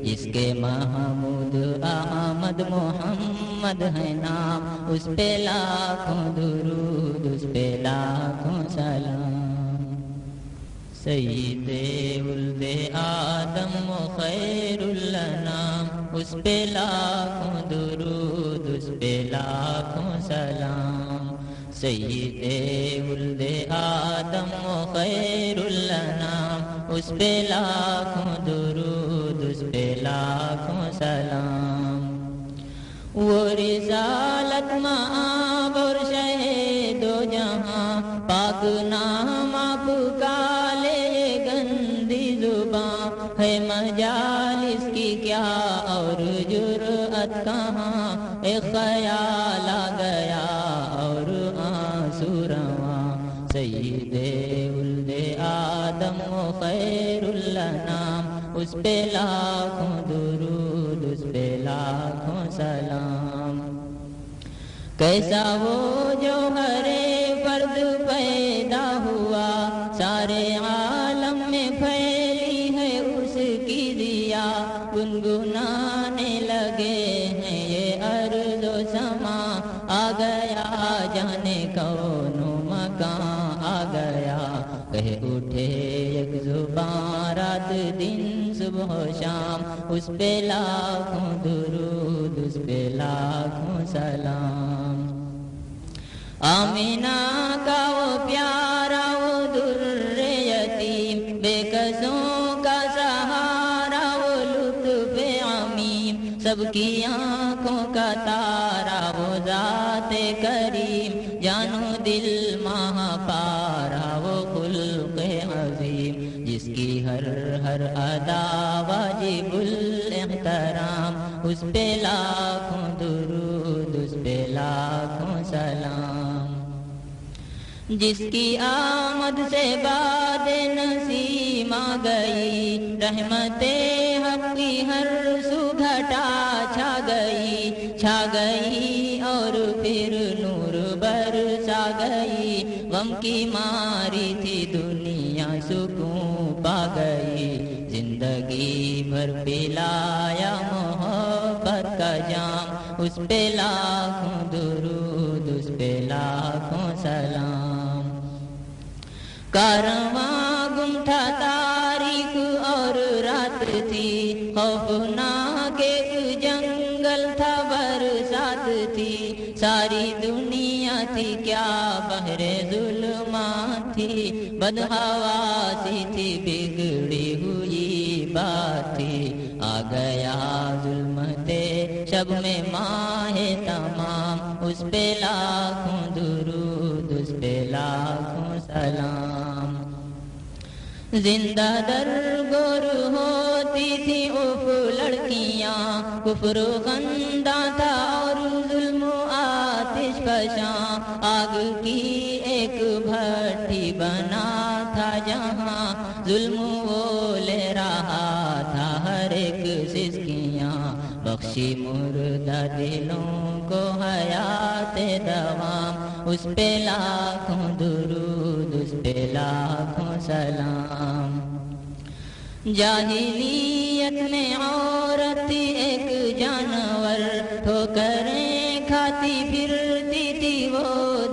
اس کے محمود احمد محمد ہے نام، اس پہ لاکھوں درود، اس پہ لاکھوں سلام۔ سید ولد آدم و خیر الانام، اس پہ لاکھوں درود، اس پہ لاکھوں سلام۔ سید ولد آدم و خیر الانام، اس پہ لاکھوں درود، اس پہ لاکھوں سلام۔ وہ رسالت مآب اور شہید و جہاں، پاک نام آپ کا لے گندی زباں، ہے مجالس کی کیا اور جرأت کہاں، ایک خیال آ گیا اور آنسو رواں۔ سید ولد آدم و خیر الانام، اس پہ لاکھوں درود، اس پہ لاکھوں سلام۔ کیسا وہ جوہر فرد پیدا ہوا، سارے عالم میں پھیلی ہے اس کی ضیا، گنگنانے لگے ہیں یہ ارض و سما، آ گیا جانے کون و مکان، آ گیا کہہ اٹھے یک زبان، رات دن صبح و شام، اس پہ لاکھوں درود، اس پہ لاکھوں سلام۔ آمینہ کا وہ پیارا وہ در یتیم، بے کسوں کا سہارا وہ لطف عمیم، سب کی آنکھوں کا تارا وہ ذات کریم، جانو دل ماہ پارا وہ خلق عظیم، جس کی ہر ہر ادا واجب الاحترام، اس پہ لاکھوں درود، اس پہ لاکھوں سلام۔ جس کی آمد سے باد نسیم آ گئی، رحمت حق کی ہر سو گھٹا چھا گئی اور پھر نور برسا گئی، غم کی ماری تھی دنیا سکون پا گئی، زندگی بھر پلایا محبت کا جام، اس پہ لاکھوں درود، اس پہ لاکھوں سلام۔ کارواں گم تھا تاریخ اور رات تھی، خوفناک ایک جنگل تھا برسات تھی، ساری دنیا تھی کیا بحر ظلمات تھی، بدحواسی تھی بگڑی ہوئی بات تھی، آ گیا ظلمت شب میں ماہ تمام، اس پہ لاکھوں درود، اس پہ لاکھوں سلام۔ زندہ در گور ہوتی تھی اف لڑکیاں، کفر و خندہ تھا اور ظلم و آتش فشاں، آگ کی ایک بھٹی بنا تھا جہاں، ظلم وہ لے رہا تھا ہر ایک سسکیاں، بخشی مردہ دلوں کو حیات دوام، اس پہ لاکھوں درود، اس پہ لاکھوں سلام۔ جاہلیت میں عورت ایک جانور، ٹھوکریں کھاتی پھرتی تھی وہ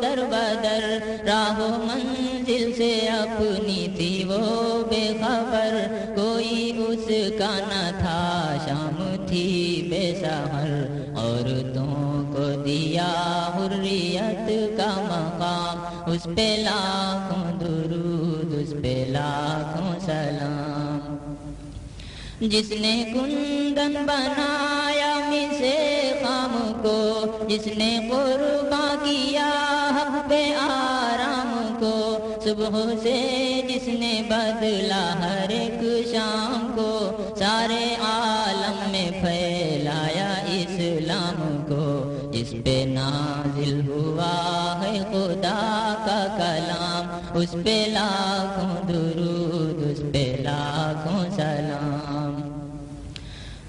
در بدر، راہ و منزل سے اپنی تھی وہ بے خبر، کوئی اس کا نہ تھا شام تھی بے سحر، عورتوں کو دیا حریت کا مقام، اس پہ لاکھوں درود، اس پہ لاکھوں سلام۔ جس نے کندن بنایا مصے خام کو، جس نے قرباں کیا حق پہ آرام کو، صبح سے جس نے بدلا ہر ایک شام کو، سارے عالم میں پھیلایا اسلام کو، اس پہ نازل ہوا ہے خدا کا کلام، اس پہ لاکھوں درود، اس پہ لاکھوں سلام۔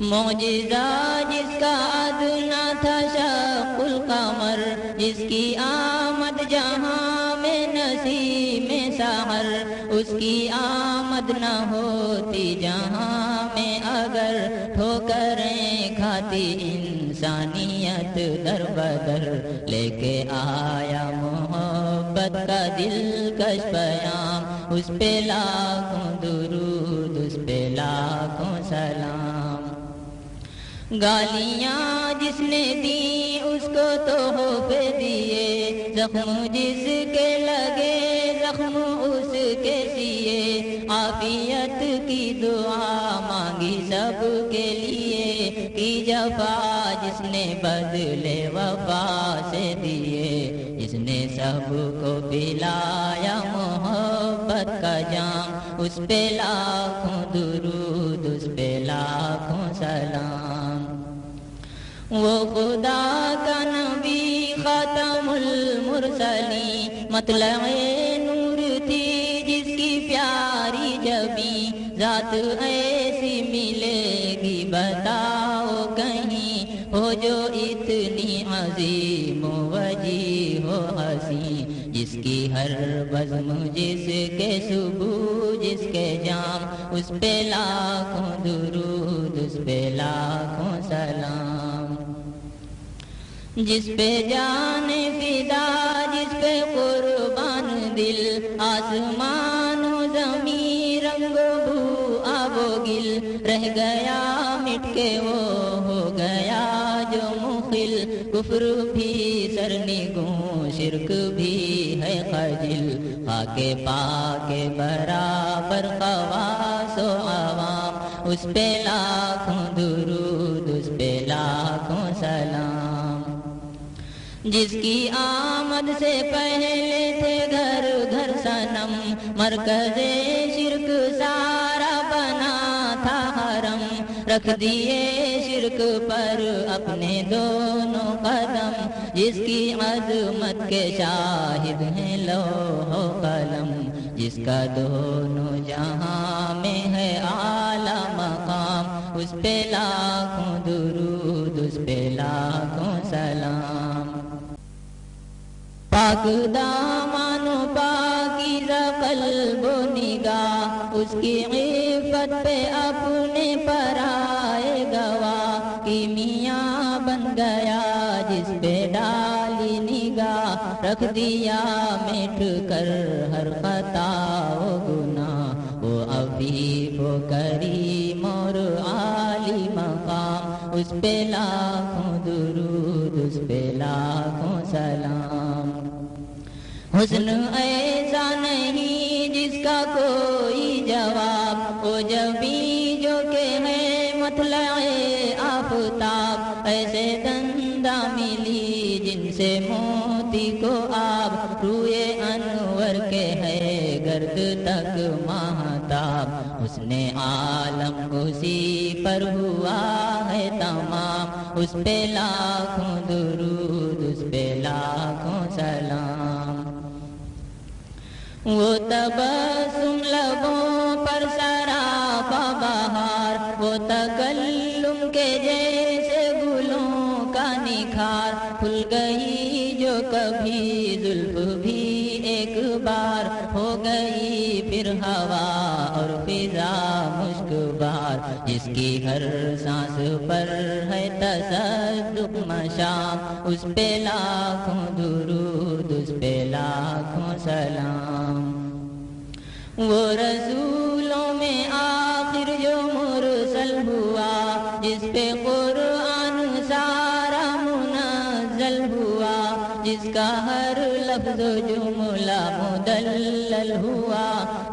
معجزہ جس کا ادنا تھا شق القمر، جس کی آمد جہاں میں نسیم سحر، سحر، اس کی آمد نہ ہوتی جہاں میں اگر، ٹھوکریں کھاتی انسانیت در بدر، لے کے آیا محبت کا دلکش پیام، اس پہ لاکھوں درود، اس پہ لاکھوں سلام۔ گالیاں جس نے دی اس کو تحفے دیے، زخم جس کے لگے زخم اس کے سیے، عافیت کی دعا مانگی سب کے لیے، کی جفا جس نے بدلے وفا سے دیے، جس نے سب کو پلایا محبت کا جام، اس پہ لاکھوں درود، اس پہ لاکھوں سلام۔ وہ خدا کا نبی خاتم المرسلین، مطلع نور تھی جس کی پیاری جبیں، ذات ایسی ملے گی بتاؤ کہیں، ہو جو اتنی عظیم وجیہ ہو حسین، جس کی ہر بزم جس کے صبح جس کے جام، اس پہ لاکھوں درود، اس پہ لاکھوں سلام۔ جس پہ جان فدا، جس پہ قربان دل، آسمان و زمین رنگ و بو آب و گل، رہ گیا مٹ کے وہ ہو گیا جو مخل، کفر بھی سرنگوں شرک بھی ہے خجل، خاک پاک برابر خواص و عوام، اس پہ لاکھوں درود، اس پہ لاکھوں سلام۔ جس کی آمد سے پہلے تھے گھر گھر صنم، مرکز شرک سارا بنا تھا حرم، رکھ دیے شرک پر اپنے دونوں قدم، جس کی عظمت کے شاہد ہیں لوح و قلم، جس کا دونوں جہاں میں ہے اعلیٰ مقام، اس پہ لاکھوں درود، اس پہ لاکھوں سلام۔ پاک دامن و پاکیزہ قلب و نگاہ، اس کی عفت پہ اپنے پر آئے گواہ، کیمیا بن گیا جس پہ ڈالی نگاہ، رکھ دیا مٹ کر ہر خطا و گناہ، وہ عفیف و کریم اور عالی مقام، اس پہ لاکھوں درود، اس پہ لاکھوں سلام۔ حسن ایسا نہیں جس کا کوئی جواب، وہ جبیں جو کہ ہے مطلع آفتاب، ایسے دنداں ملی جن سے موتی کو آب، روئے انور کے ہے گرد تک ماہتاب، اس نے عالم اسی پر ہوا ہے تمام، اس پہ لاکھوں درود، اس پہ لاکھوں سلام۔ وہ تبسم لبوں پر سراپا بہار، وہ تکلم کے جیسے گلوں کا نکھار، کھل گئی جو کبھی زلف بھی ایک بار، ہو گئی پھر ہوا اور فضا مشک بار، جس کی ہر سانس پر ہے تصدق مشام، اس پہ لاکھوں درود، اس پہ لاکھوں سلام۔ وہ رسولوں میں آخر جو مرسل ہوا، جس پہ قرآن سارا منزل ہوا، جس کا ہر لفظ و جملہ مدلل ہوا،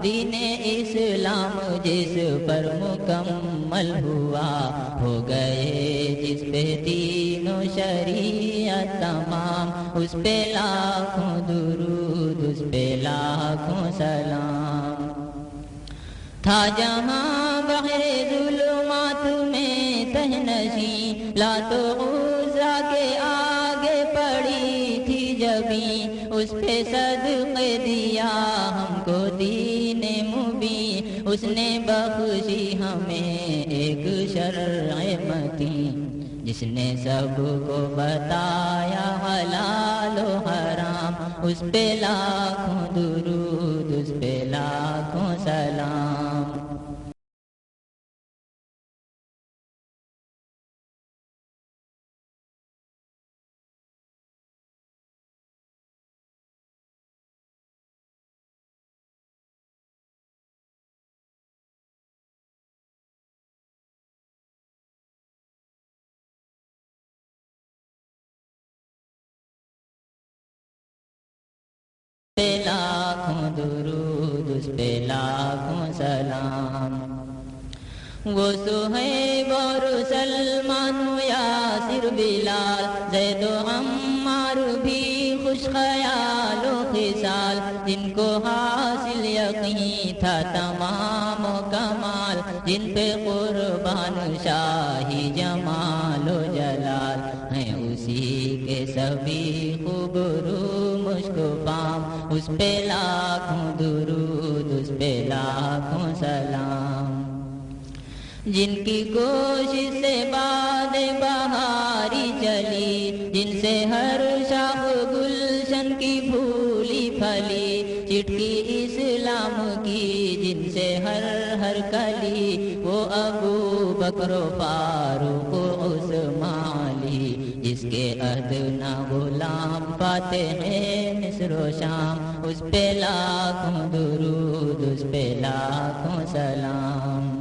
دین اسلام جس پر مکمل ہوا، ہو گئے جس پہ دین و شریعت تمام، اس پہ لاکھوں درود، اس پہ لاکھوں سلام۔ تھا جہاں بغیر ظلمات میں تہنشیں، لات و عزیٰ کے آگے پڑی تھی جبیں، اس پہ صدقے دیا ہم کو دین مبین، اس نے بخشی ہمیں ایک شرع متین، اس نے سب کو بتایا حلال و حرام، اس پہ لاکھوں درود، اس پہ لاکھوں سلام۔ پہ لاکھوں درود، اس پہ لاکھوں سلام۔ وہ صہیب اور سلمان و یاسر بلال، زید و عمار بھی خوش خیال و خصال، جن کو حاصل یقین تھا تمام و کمال، جن پہ قربان شاہی جمال و جلال، ہیں اسی کے سبھی خوب رو مشک و فام، اس پہ لاکھوں درود، اس پہ لاکھوں سلام۔ جن کی کوشش سے باد بہاری چلی، جن سے ہر شاخ گلشن کی پھولی پھلی، چٹکی اسلام کی جن سے ہر کلی، وہ ابو بکر و فاروق و عثمان علی، جس کے ادنا غلام پاتے ہیں مصر و شام، اس پہ لاکھوں درود، اس پہ لاکھوں سلام۔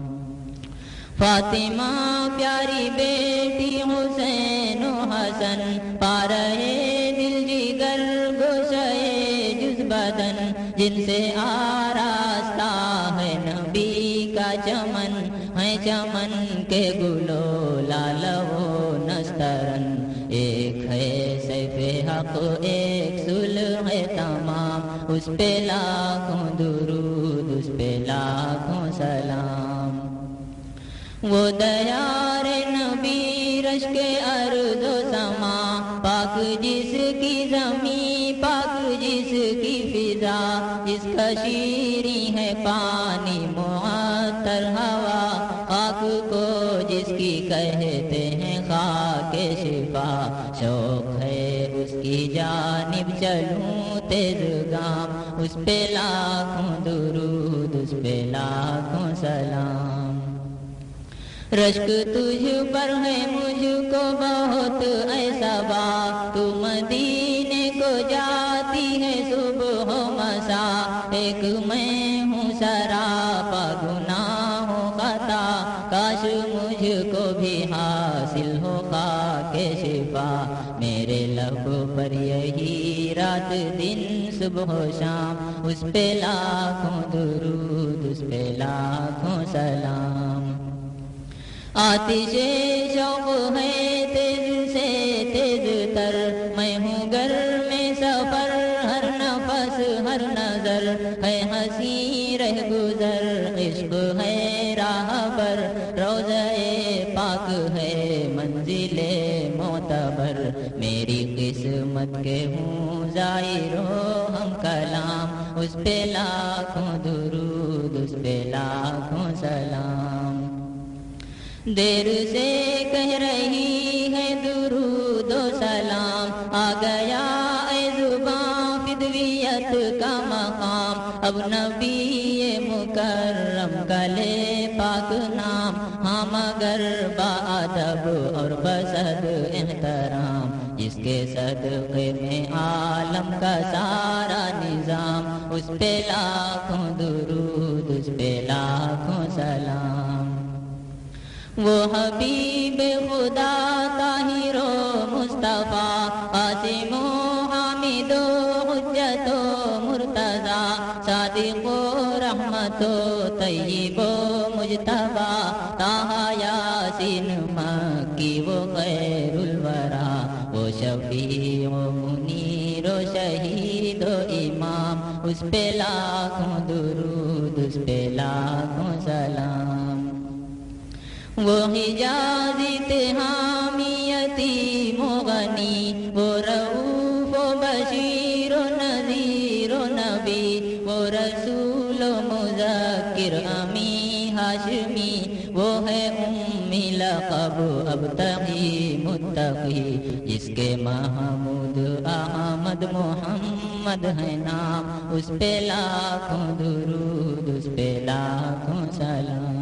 فاطمہ پیاری بیٹی حسین و حسن، پا رہے دل جگر گوشے جز بدن، جن سے آراستہ ہے نبی کا چمن، ہے چمن کے گلو لال و نسترن، ایک ہے سیف حق ایک صلح ہے تمام، اس پہ لاکھوں درود، اس پہ لاکھوں سلام۔ وہ دیار نبی رش کے ارض و سما، پاک جس کی زمین، پاک جس کی فضا، جس کا شیریں ہے پانی معطر ہوا، خاک کو جس کی کہتے ہیں خاک شفا، شوق ہے اس کی جانب چلوں تیز گام، اس پہ لاکھوں درود، اس پہ لاکھوں سلام۔ رشک تجھ پر ہے مجھ کو بہت ایسا با، تو مدینے کو جاتی ہے صبح و مساء، ایک میں ہوں سراپا گناہ و خطا، کاش مجھ کو بھی حاصل ہو خاک شفا، میرے لب پر یہی رات دن صبح و شام، اس پہ لاکھوں درود، اس پہ لاکھوں سلام۔ آتش شوق ہے تیز سے تیز تر، میں ہوں گر میں سفر، ہر نفس ہر نظر ہے ہنسی رہ گزر، عشق ہے راہ پر روضہ پاک ہے منزل معتبر، میری قسمت کے ہوں ظاہر و ہم کلام، اس پہ لاکھوں درود، اس پہ لاکھوں سلام۔ دیر سے کہہ رہی ہے درود و سلام، آ گیا اے زباں فدویت کا مقام، اب نبی مکرم کا لے پاک نام، ہاں مگر بادب اور بصد احترام، جس کے صدقے میں عالم کا سارا نظام، اس پہ لاکھوں درود، اس پہ لاکھوں سلام۔ وہ حبیب خدا طاہر و مصطفیٰ، قاسم و حامد و حجت و مرتضیٰ، صادق و رحمت و طیب و مجتبیٰ، طٰہٰ یاسین مکی و خیر الورا، وہ شفیع و منیر و شہید و امام، اس پہ لاکھوں درود، اس پہ لاکھوں سلام۔ وہ حجازی تہامی یتیم و غنی، وہ رؤوف و بشیر و نذیر و نبی، وہ رسول و مذکر امی ہاشمی، وہ ہے اسمی لقب اب تقی متقی، جس کے محمود احمد محمد ہے نام، اس پہ لاکھوں درود، اس پہ لاکھوں سلام۔